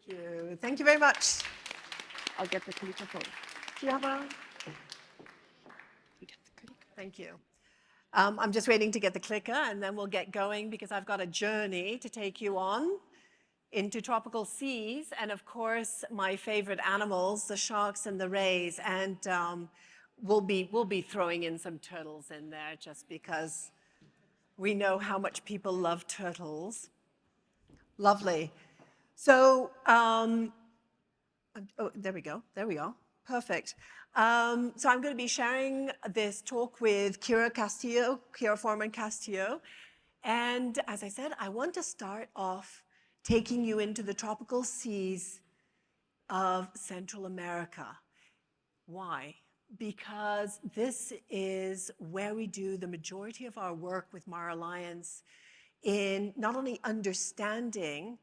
you. Thank you very much. I'll get the clicker for you. Do you have a? Thank you. I'm just waiting to get the clicker, and then we'll get going because I've got a journey to take you on into tropical seas, and of course, my favorite animals, the sharks and the rays, and we'll be throwing in some turtles in there just because we know how much people love turtles. Lovely. So, oh, there we go. There we are. Perfect. So I'm going to be sharing this talk with Kira Foreman-Castillo. And as I said, I want to start off taking you into the tropical seas of Central America. Why? Because this is where we do the majority of our work with MarAlliance in not only understanding,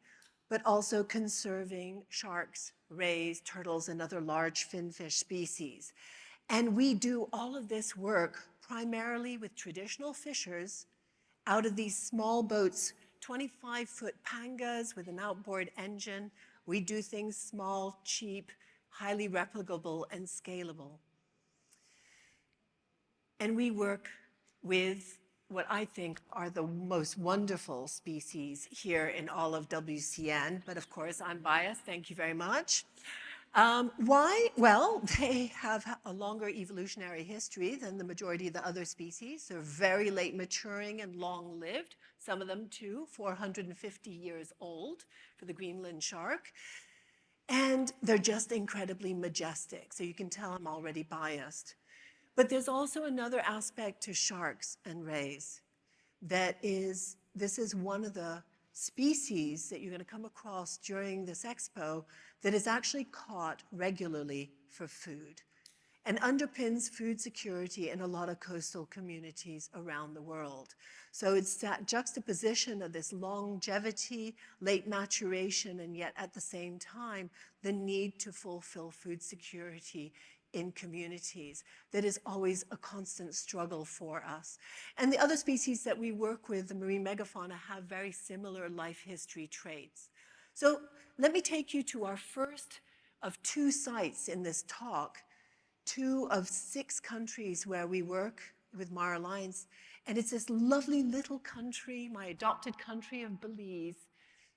but also conserving sharks, rays, turtles, and other large finfish species. And we do all of this work primarily with traditional fishers out of these small boats, 25-foot pangas with an outboard engine. We do things small, cheap, highly replicable, and scalable. And we work with what I think are the most wonderful species here in all of WCN, but of course I'm biased, thank you very much. Why? Well, they have a longer evolutionary history than the majority of the other species. They're very late maturing and long-lived, some of them too, 450 years old for the Greenland shark. And they're just incredibly majestic, so you can tell I'm already biased. But there's also another aspect to sharks and rays that is, this is one of the species that you're going to come across during this expo that is actually caught regularly for food and underpins food security in a lot of coastal communities around the world. So it's that juxtaposition of this longevity, late maturation, and yet at the same time, the need to fulfill food security in communities that is always a constant struggle for us. And the other species that we work with, the marine megafauna, have very similar life history traits. So let me take you to our first of two sites in this talk, 2 of 6 countries where we work with MarAlliance. And it's this lovely little country, my adopted country of Belize,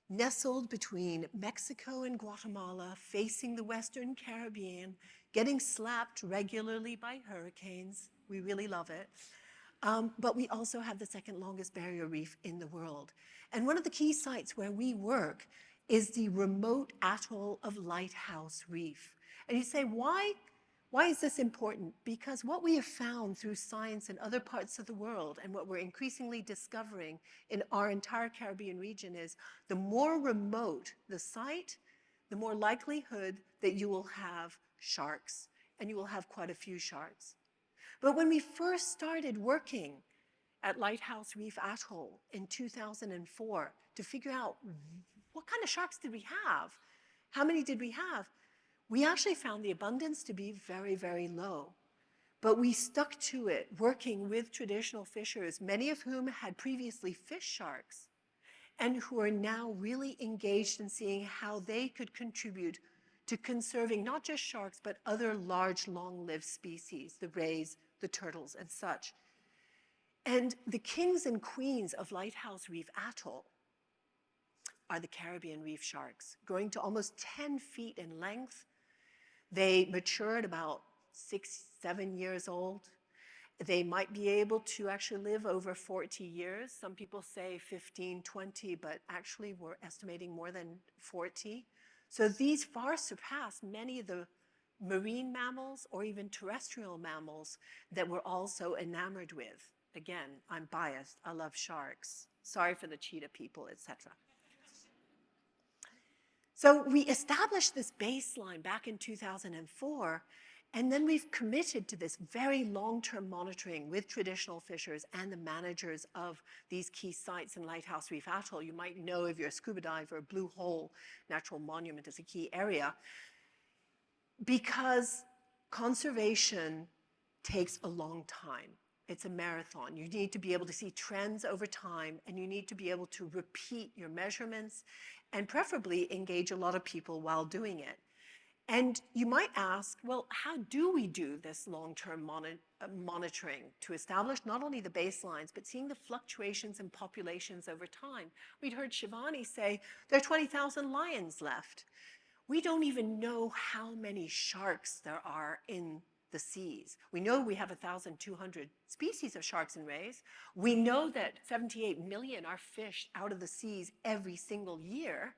nestled between Mexico and Guatemala, facing the Western Caribbean, getting slapped regularly by hurricanes. We really love it. But we also have the second longest barrier reef in the world. And one of the key sites where we work is the remote atoll of Lighthouse Reef. And you say, why is this important? Because what we have found through science in other parts of the world and what we're increasingly discovering in our entire Caribbean region is the more remote the site, the more likelihood that you will have sharks, and you will have quite a few sharks. But when we first started working at Lighthouse Reef Atoll in 2004 to figure out what kind of sharks did we have, how many did we have, we actually found the abundance to be very, very low. But we stuck to it, working with traditional fishers, many of whom had previously fished sharks, and who are now really engaged in seeing how they could contribute to conserving not just sharks, but other large, long-lived species, the rays, the turtles, and such. And the kings and queens of Lighthouse Reef Atoll are the Caribbean reef sharks, growing to almost 10 feet in length. They mature at about 6, 7 years old. They might be able to actually live over 40 years. Some people say 15, 20, but actually we're estimating more than 40. So these far surpass many of the marine mammals or even terrestrial mammals that we're also enamored with. Again, I'm biased. I love sharks. Sorry for the cheetah people, etc. So we established this baseline back in 2004, and then we've committed to this very long-term monitoring with traditional fishers and the managers of these key sites in Lighthouse Reef Atoll. You might know if you're a scuba diver, Blue Hole Natural Monument is a key area, because conservation takes a long time. It's a marathon. You need to be able to see trends over time, and you need to be able to repeat your measurements and preferably engage a lot of people while doing it. And you might ask, well, how do we do this long-term monitoring to establish not only the baselines, but seeing the fluctuations in populations over time? We'd heard Shivani say there are 20,000 lions left. We don't even know how many sharks there are in the seas. We know we have 1,200 species of sharks and rays. We know that 78 million are fished out of the seas every single year.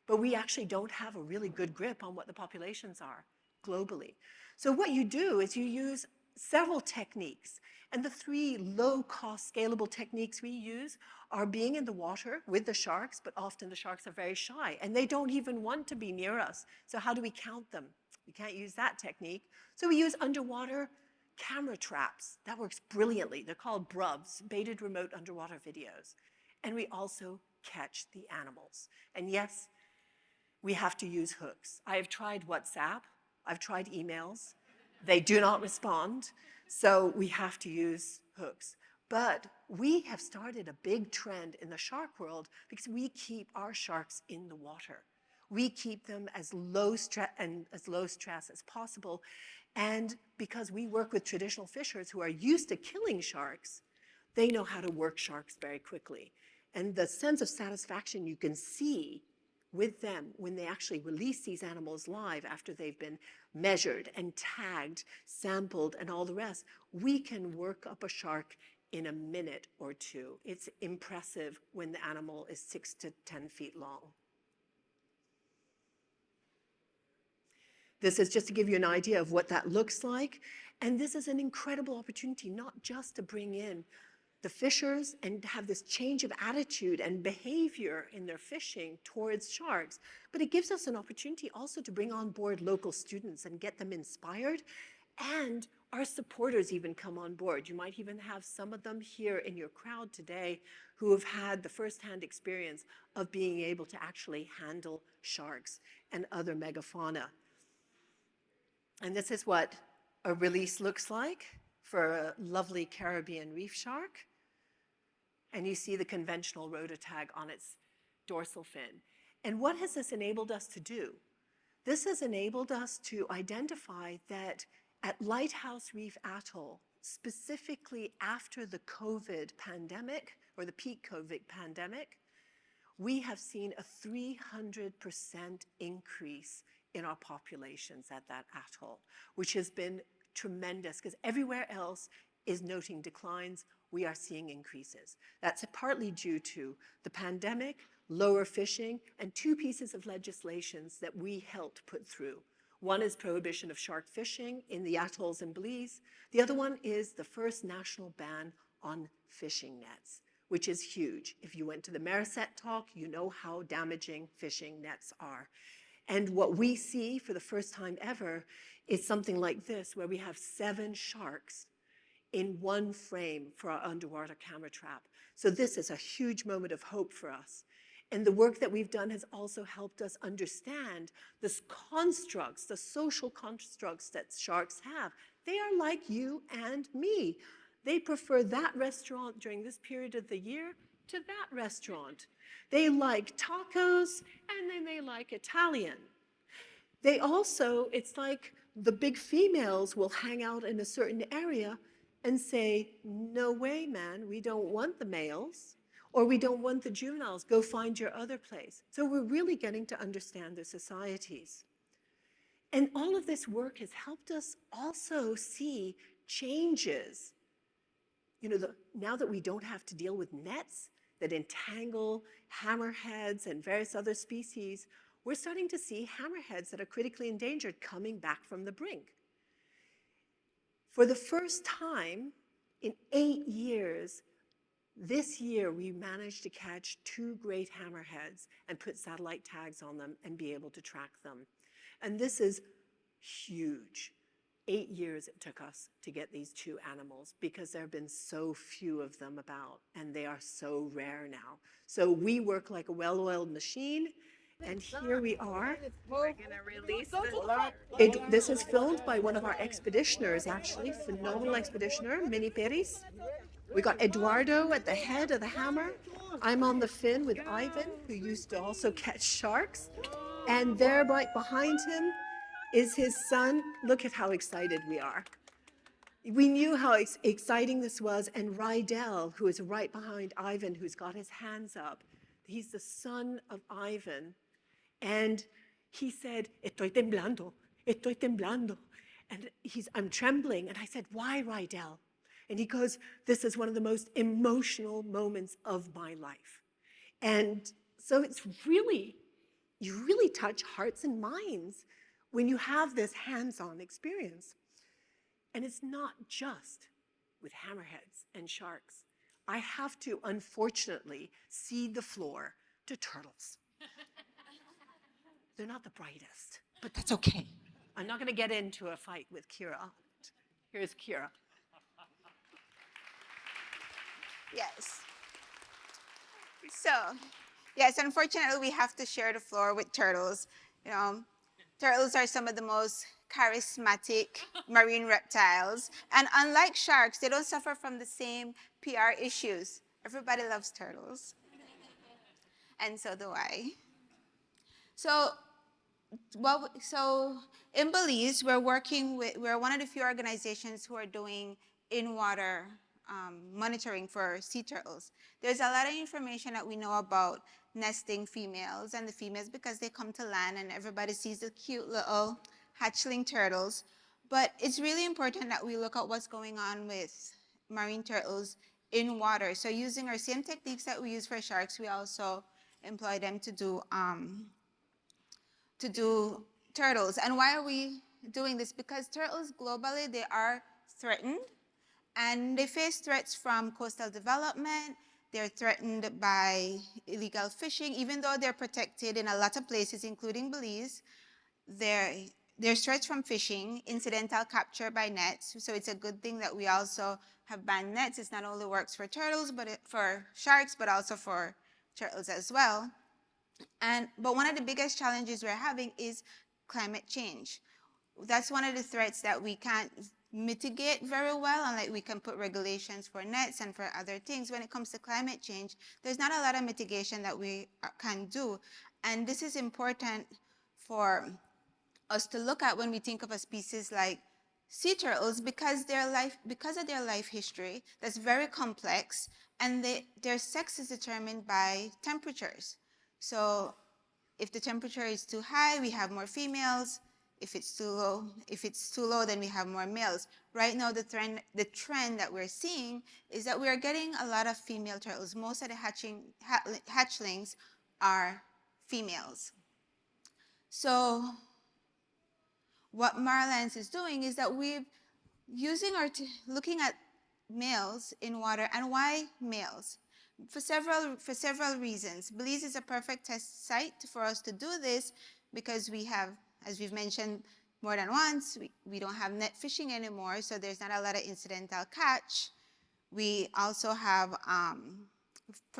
But we actually don't have a really good grip on what the populations are globally. So what you do is you use several techniques. And the 3 low-cost scalable techniques we use are being in the water with the sharks, but often the sharks are very shy and they don't even want to be near us. So how do we count them? We can't use that technique. So we use underwater camera traps. That works brilliantly. They're called BRUVs, baited remote underwater videos. And we also catch the animals. And yes, we have to use hooks. I have tried WhatsApp, I've tried emails. They do not respond, so we have to use hooks. But we have started a big trend in the shark world because we keep our sharks in the water. We keep them as low stress as possible. And because we work with traditional fishers who are used to killing sharks, they know how to work sharks very quickly. And the sense of satisfaction you can see with them when they actually release these animals live after they've been measured and tagged, sampled, and all the rest, we can work up a shark in a minute or 2. It's impressive when the animal is 6 to 10 feet long. This is just to give you an idea of what that looks like. And this is an incredible opportunity, not just to bring in the fishers and have this change of attitude and behavior in their fishing towards sharks, but it gives us an opportunity also to bring on board local students and get them inspired, and our supporters even come on board. You might even have some of them here in your crowd today who have had the firsthand experience of being able to actually handle sharks and other megafauna. And this is what a release looks like for a lovely Caribbean reef shark. And you see the conventional rototag on its dorsal fin. And what has this enabled us to do? This has enabled us to identify that at Lighthouse Reef Atoll, specifically after the COVID pandemic, or the peak COVID pandemic, we have seen a 300% increase in our populations at that atoll, which has been tremendous because everywhere else is noting declines. We are seeing increases. That's partly due to the pandemic, lower fishing, and 2 pieces of legislations that we helped put through. One is prohibition of shark fishing in the atolls in Belize. The other one is the first national ban on fishing nets, which is huge. If you went to the Maricet talk, you know how damaging fishing nets are. And what we see for the first time ever is something like this, where we have 7 sharks in one frame for our underwater camera trap. So this is a huge moment of hope for us. And the work that we've done has also helped us understand the constructs, the social constructs that sharks have. They are like you and me. They prefer that restaurant during this period of the year to that restaurant. They like tacos, and then they like Italian. They also, it's like the big females will hang out in a certain area and say, no way, man, we don't want the males, or we don't want the juveniles, go find your other place. So we're really getting to understand their societies. And all of this work has helped us also see changes. You know, now that we don't have to deal with nets that entangle hammerheads and various other species, we're starting to see hammerheads that are critically endangered coming back from the brink. For the first time in 8 years, this year we managed to catch 2 great hammerheads and put satellite tags on them and be able to track them. And this is huge. 8 years it took us to get these 2 animals because there have been so few of them about, and they are so rare now. So we work like a well-oiled machine, And here we are. We're gonna release This is filmed by one of our expeditioners, actually, phenomenal expeditioner, Mini Peris. We got Eduardo at the head of the hammer. I'm on the fin with Ivan, who used to also catch sharks. And there, right behind him, is his son. Look at how excited we are. We knew how exciting this was, and Rydell, who is right behind Ivan, who's got his hands up, he's the son of Ivan, and he said, "Estoy temblando, estoy temblando," and I'm trembling, and I said, "Why, Rydell?" And he goes, "This is one of the most emotional moments of my life," and so you really touch hearts and minds when you have this hands-on experience. And it's not just with hammerheads and sharks. I have to, unfortunately, cede the floor to turtles. They're not the brightest, but that's okay. I'm not going to get into a fight with Kira. Here's Kira. Yes. So, yes, unfortunately, we have to share the floor with turtles. You know, turtles are some of the most charismatic marine reptiles. And unlike sharks, they don't suffer from the same PR issues. Everybody loves turtles. And so do I. So in Belize, we're one of the few organizations who are doing in-water monitoring for sea turtles. There's a lot of information that we know about nesting females and the females because they come to land and everybody sees the cute little hatchling turtles. But it's really important that we look at what's going on with marine turtles in water. So using our same techniques that we use for sharks, we also employ them to do turtles. And why are we doing this? Because turtles globally, they are threatened and they face threats from coastal development. They're threatened by illegal fishing, even though they're protected in a lot of places, including Belize. There's threats from fishing, incidental capture by nets. So it's a good thing that we also have banned nets. It not only works for turtles, but for sharks, but also for turtles as well. But one of the biggest challenges we're having is climate change. That's one of the threats that we can't mitigate very well, and like we can put regulations for nets and for other things. When it comes to climate change, there's not a lot of mitigation that we can do. And this is important for us to look at when we think of a species like sea turtles because of their life history that's very complex, and their sex is determined by temperatures. So if the temperature is too high, we have more females. If it's too low, then we have more males. Right now, the trend that we're seeing is that we are getting a lot of female turtles. Most of the hatchlings are females. So what MarAlliance is doing is that we're looking at males in water. And why males? For several reasons. Belize is a perfect test site for us to do this because we have, as we've mentioned more than once, we don't have net fishing anymore, so there's not a lot of incidental catch. We also have,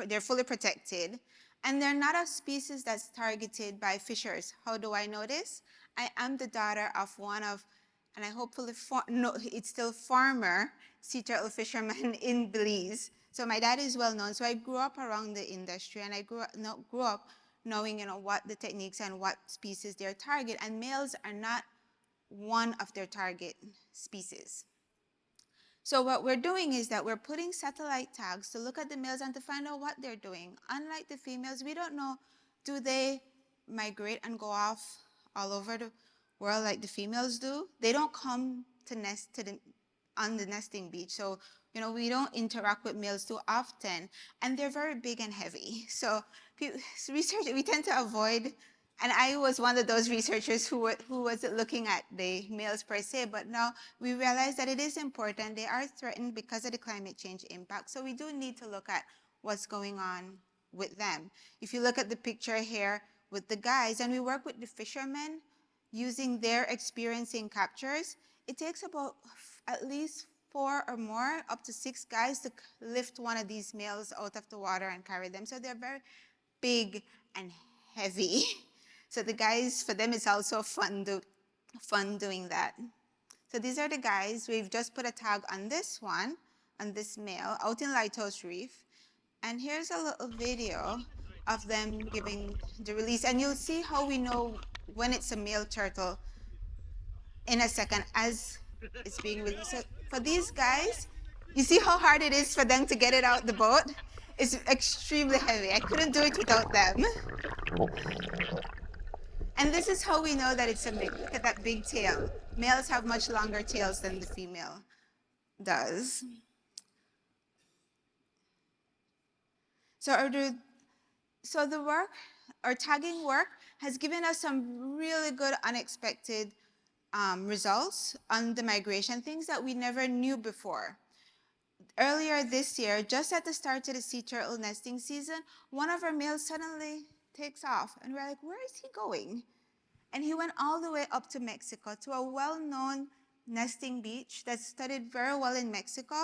they're fully protected, and they're not a species that's targeted by fishers. How do I know this? I am the daughter of one of, and I hopefully, it's still former sea turtle fisherman in Belize. So my dad is well known. So I grew up around the industry, and I grew up knowing, what the techniques and what species they're target. And males are not one of their target species. So what we're doing is that we're putting satellite tags to look at the males and to find out what they're doing. Unlike the females, we don't know, do they migrate and go off all over the world like the females do? They don't come to nest on the nesting beach. So, we don't interact with males too often, and they're very big and heavy. So we tend to avoid, and I was one of those researchers who wasn't looking at the males per se, but now we realize that it is important. They are threatened because of the climate change impact. So we do need to look at what's going on with them. If you look at the picture here with the guys, and we work with the fishermen using their experience in captures, it takes about at least 4 or more, up to 6 guys to lift one of these males out of the water and carry them. So they're very big and heavy. So the guys, for them, it's also fun doing that. So these are the guys. We've just put a tag on this one, on this male, out in Lighthouse Reef. And here's a little video of them giving the release. And you'll see how we know when it's a male turtle in a second as it's being released. So for these guys, you see how hard it is for them to get it out the boat? It's extremely heavy. I couldn't do it without them. And this is how we know that it's a male. Look at that big tail. Males have much longer tails than the female does. So the work, our tagging work, has given us some really good unexpected results on the migration, things that we never knew before. Earlier this year, just at the start of the sea turtle nesting season, one of our males suddenly takes off, and we're like, where is he going? And he went all the way up to Mexico, to a well-known nesting beach that's studied very well in Mexico.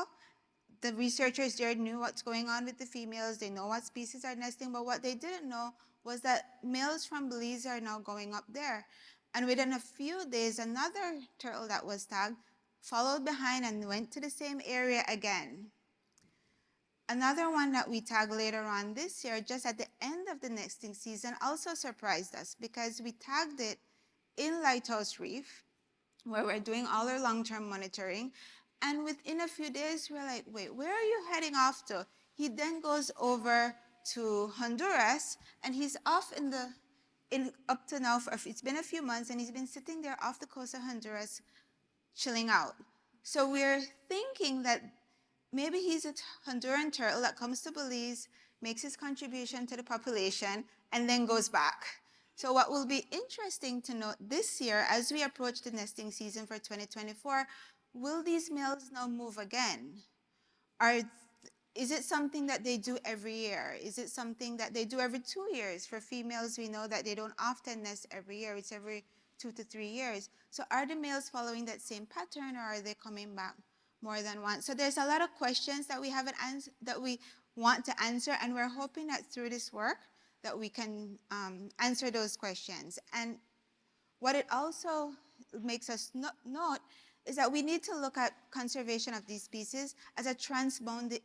The researchers there knew what's going on with the females. They know what species are nesting, but what they didn't know was that males from Belize are now going up there. And within a few days, another turtle that was tagged followed behind and went to the same area again. Another one that we tagged later on this year, just at the end of the nesting season, also surprised us because we tagged it in Lighthouse Reef, where we're doing all our long-term monitoring. And within a few days, we're like, wait, where are you heading off to? He then goes over to Honduras, and he's off up to now, it's been a few months, and he's been sitting there off the coast of Honduras, chilling out. So we're thinking that maybe he's a Honduran turtle that comes to Belize, makes his contribution to the population, and then goes back. So what will be interesting to note this year, as we approach the nesting season for 2024, will these males now move again? Is it something that they do every year? Is it something that they do every 2 years? For females, we know that they don't often nest every year. It's every 2 to 3 years. So are the males following that same pattern, or are they coming back more than once? So there's a lot of questions that we haven't answered, that we want to answer, and we're hoping that through this work that we can answer those questions. And what it also makes us note is that we need to look at conservation of these species as a transboundary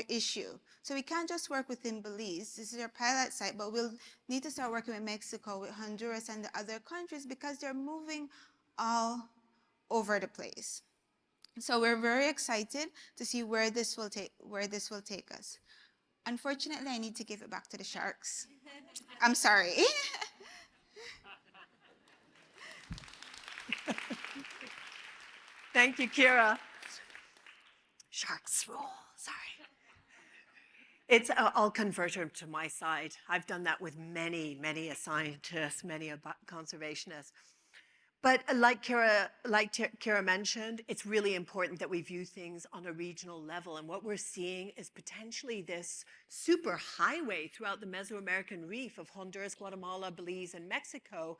issue. So we can't just work within Belize. This is our pilot site, but we'll need to start working with Mexico, with Honduras, and the other countries, because they're moving all over the place. So we're very excited to see where this will take us. Unfortunately, I need to give it back to the sharks. I'm sorry. Thank you, Kira. Sharks rule, sorry. I'll convert her to my side. I've done that with many scientists, many conservationists. But like Kira mentioned, it's really important that we view things on a regional level. And what we're seeing is potentially this super highway throughout the Mesoamerican reef of Honduras, Guatemala, Belize, and Mexico,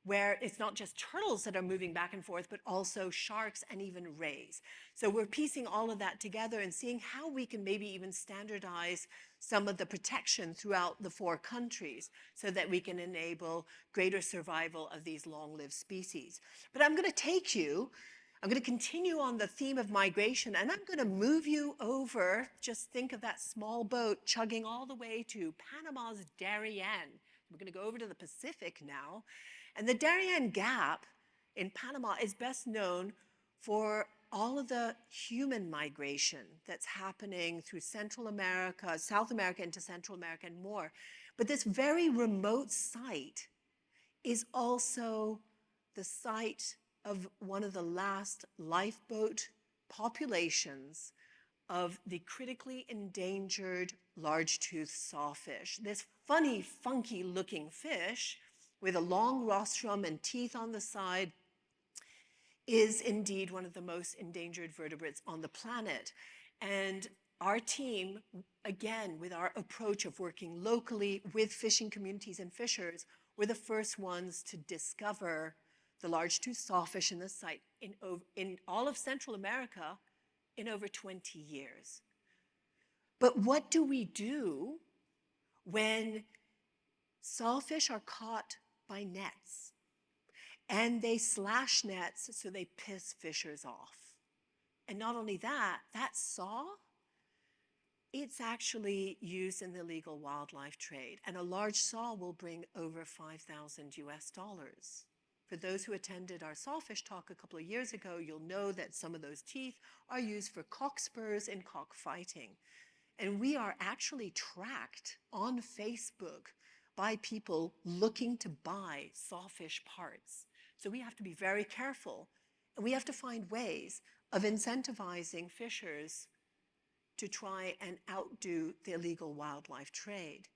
where it's not just turtles that are moving back and forth, but also sharks and even rays. So we're piecing all of that together and seeing how we can maybe even standardize some of the protection throughout the 4 countries so that we can enable greater survival of these long-lived species. But I'm going to continue on the theme of migration, and I'm going to move you over, just think of that small boat chugging all the way to Panama's Darien. We're going to go over to the Pacific now. And the Darien Gap in Panama is best known for all of the human migration that's happening through Central America, South America into Central America and more. But this very remote site is also the site of one of the last lifeboat populations of the critically endangered large-toothed sawfish. This funny, funky-looking fish with a long rostrum and teeth on the side is indeed one of the most endangered vertebrates on the planet. And our team, again, with our approach of working locally with fishing communities and fishers, were the first ones to discover the large-toothed sawfish in the site in all of Central America in over 20 years. But what do we do when sawfish are caught by nets. And they slash nets so they piss fishers off. And not only that, that saw, it's actually used in the illegal wildlife trade. And a large saw will bring over 5,000 US dollars. For those who attended our sawfish talk a couple of years ago, you'll know that some of those teeth are used for cockspurs in cockfighting. And we are actually tracked on Facebook by people looking to buy sawfish parts. So we have to be very careful, and we have to find ways of incentivizing fishers to try and outdo the illegal wildlife trade.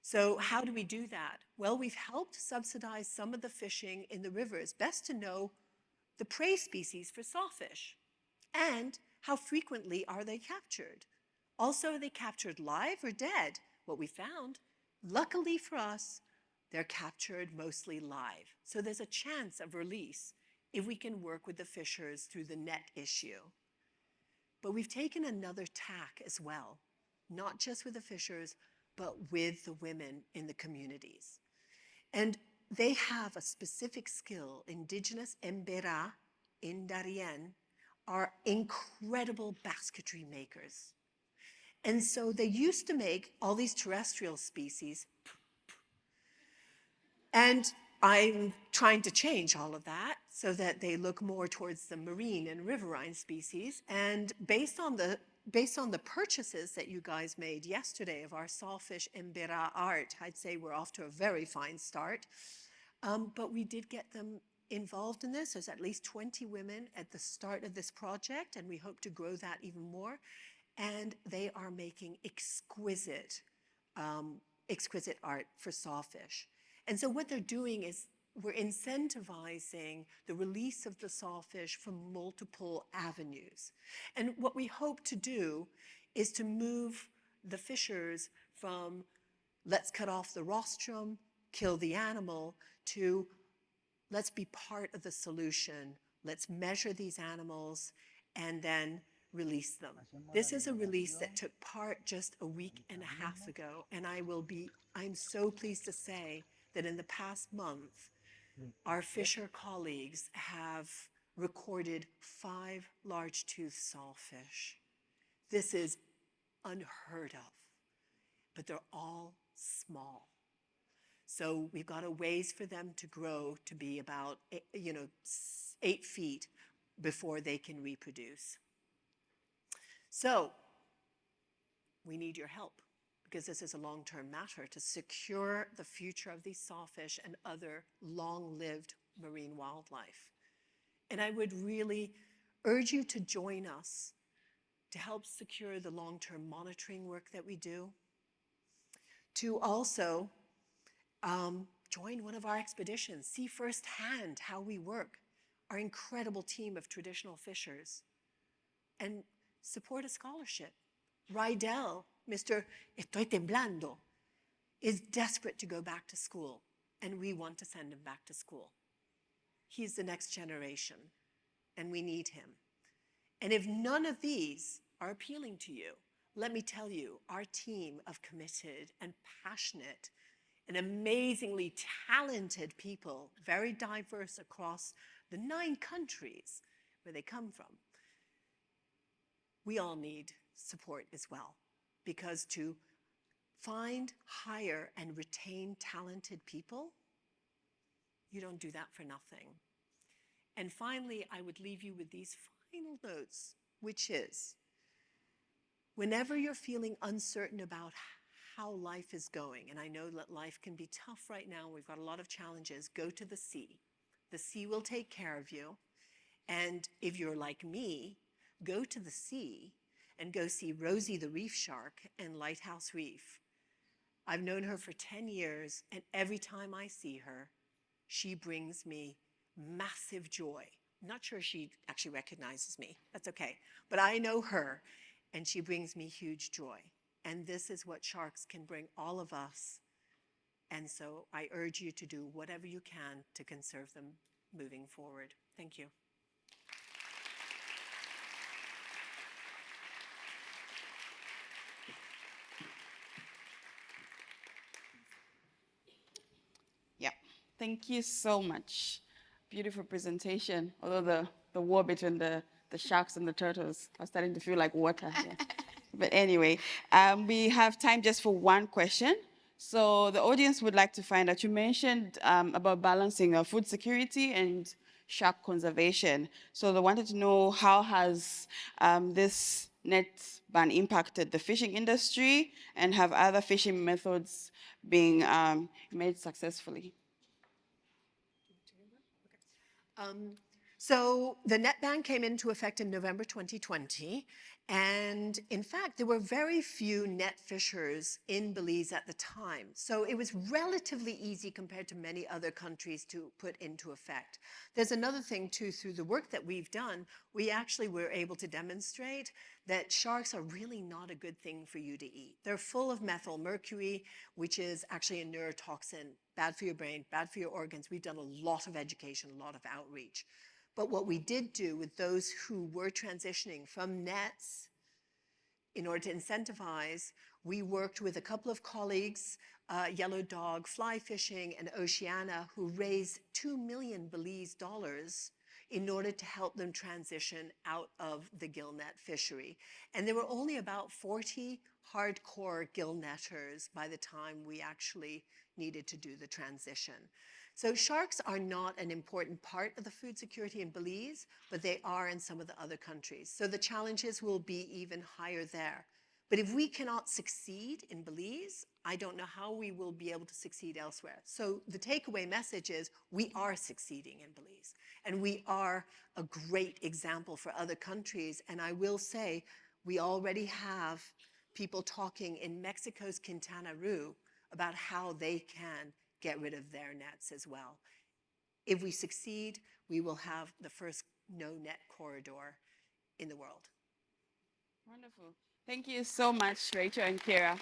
So how do we do that? Well, we've helped subsidize some of the fishing in the rivers. Best to know the prey species for sawfish and how frequently are they captured. Also, are they captured live or dead? What we found, luckily for us, they're captured mostly live. So there's a chance of release if we can work with the fishers through the net issue. But we've taken another tack as well, not just with the fishers, but with the women in the communities. And they have a specific skill. Indigenous Embera in Darien are incredible basketry makers. And so they used to make all these terrestrial species. And I'm trying to change all of that so that they look more towards the marine and riverine species. And based on the purchases that you guys made yesterday of our sawfish Embera art, I'd say we're off to a very fine start. But we did get them involved in this. There's at least 20 women at the start of this project, and we hope to grow that even more. And they are making exquisite art for sawfish. And so what they're doing is we're incentivizing the release of the sawfish from multiple avenues. And what we hope to do is to move the fishers from let's cut off the rostrum, kill the animal, to let's be part of the solution. Let's measure these animals and then release them. This is a release that took part just a week and a half ago, and I'm so pleased to say that in the past month, our fisher colleagues have recorded 5 large-toothed sawfish. This is unheard of, but they're all small. So we've got a ways for them to grow to be about 8 feet before they can reproduce. So we need your help because this is a long-term matter to secure the future of these sawfish and other long-lived marine wildlife. And I would really urge you to join us to help secure the long-term monitoring work that we do, to also join one of our expeditions, see firsthand how we work, our incredible team of traditional fishers, and support a scholarship. Rydell, Mr. Estoy Temblando, is desperate to go back to school, and we want to send him back to school. He's the next generation, and we need him. And if none of these are appealing to you, let me tell you, our team of committed and passionate and amazingly talented people, very diverse across the 9 countries where they come from, we all need support as well, because to find, hire, and retain talented people, you don't do that for nothing. And finally, I would leave you with these final notes, which is, whenever you're feeling uncertain about how life is going, and I know that life can be tough right now, we've got a lot of challenges, go to the sea. The sea will take care of you. And if you're like me, go to the sea and go see Rosie the reef shark in Lighthouse Reef. I've known her for 10 years, and every time I see her, she brings me massive joy. I'm not sure she actually recognizes me. That's okay. But I know her, and she brings me huge joy. And this is what sharks can bring all of us. And so I urge you to do whatever you can to conserve them moving forward. Thank you. Yeah. Thank you so much. Beautiful presentation. Although the war between the sharks and the turtles, I was starting to feel like water. Yeah. But anyway, we have time just for one question. So the audience would like to find out, you mentioned about balancing food security and shark conservation. So they wanted to know, how has this net ban impacted the fishing industry, and have other fishing methods been made successfully? So the net ban came into effect in November 2020. And in fact, there were very few net fishers in Belize at the time. So it was relatively easy compared to many other countries to put into effect. There's another thing too, through the work that we've done, we actually were able to demonstrate that sharks are really not a good thing for you to eat. They're full of methyl mercury, which is actually a neurotoxin, bad for your brain, bad for your organs. We've done a lot of education, a lot of outreach. But what we did do with those who were transitioning from nets, in order to incentivize, we worked with a couple of colleagues, Yellow Dog Fly Fishing and Oceana, who raised $2 million Belize dollars in order to help them transition out of the gill net fishery. And there were only about 40 hardcore gill netters by the time we actually needed to do the transition. So sharks are not an important part of the food security in Belize, but they are in some of the other countries. So the challenges will be even higher there. But if we cannot succeed in Belize, I don't know how we will be able to succeed elsewhere. So the takeaway message is we are succeeding in Belize, and we are a great example for other countries. And I will say, we already have people talking in Mexico's Quintana Roo about how they can get rid of their nets as well. If we succeed, we will have the first no-net corridor in the world. Wonderful. Thank you so much, Rachel and Kira.